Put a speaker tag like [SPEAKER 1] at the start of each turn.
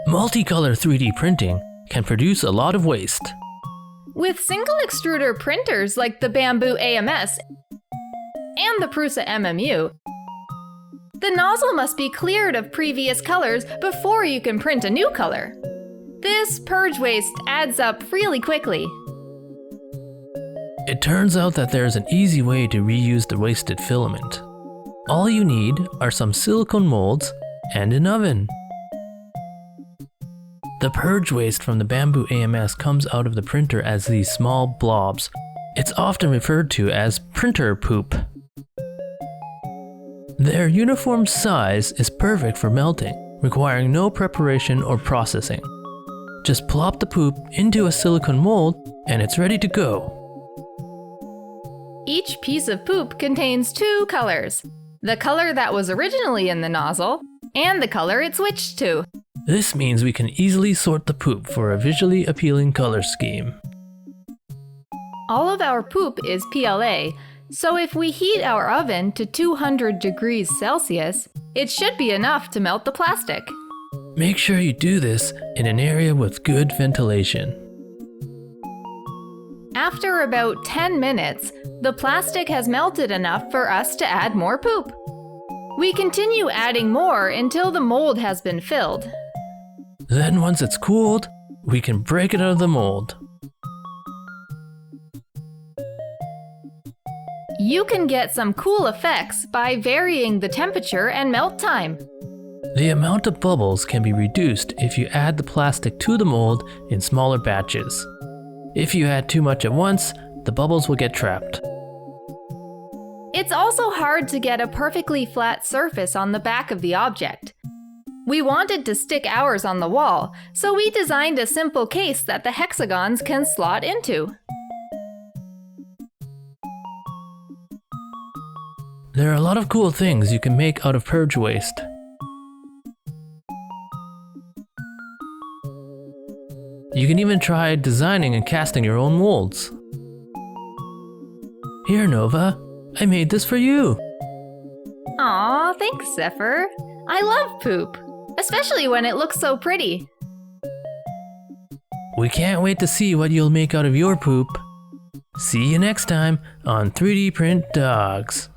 [SPEAKER 1] Multicolor 3D printing can produce a lot of waste.
[SPEAKER 2] With single extruder printers like the Bambu AMS and the Prusa MMU, the nozzle must be cleared of previous colors before you can print a new color. This purge waste adds up really quickly.
[SPEAKER 1] It turns out that there is an easy way to reuse the wasted filament. All you need are some silicone molds and an oven. The purge waste from the Bambu AMS comes out of the printer as these small blobs. It's often referred to as printer poop. Their uniform size is perfect for melting, requiring no preparation or processing. Just plop the poop into a silicone mold and it's ready to go.
[SPEAKER 2] Each piece of poop contains two colors: the color that was originally in the nozzle and the color it switched to.
[SPEAKER 1] This means we can easily sort the poop for a visually appealing color scheme.
[SPEAKER 2] All of our poop is PLA, so if we heat our oven to 200 degrees Celsius, it should be enough to melt the plastic.
[SPEAKER 1] Make sure you do this in an area with good ventilation.
[SPEAKER 2] After about 10 minutes, the plastic has melted enough for us to add more poop. We continue adding more until the mold has been filled.
[SPEAKER 1] Then once it's cooled, we can break it out of the mold.
[SPEAKER 2] You can get some cool effects by varying the temperature and melt time.
[SPEAKER 1] The amount of bubbles can be reduced if you add the plastic to the mold in smaller batches. If you add too much at once, the bubbles will get trapped.
[SPEAKER 2] It's also hard to get a perfectly flat surface on the back of the object. We wanted to stick ours on the wall, so we designed a simple case that the hexagons can slot into.
[SPEAKER 1] There are a lot of cool things you can make out of purge waste. You can even try designing and casting your own molds. Here, Nova, I made this for you.
[SPEAKER 2] Aw, thanks, Zephyr. I love poop, especially when it looks so pretty.
[SPEAKER 1] We can't wait to see what you'll make out of your poop. See you next time on 3D Print Dogs.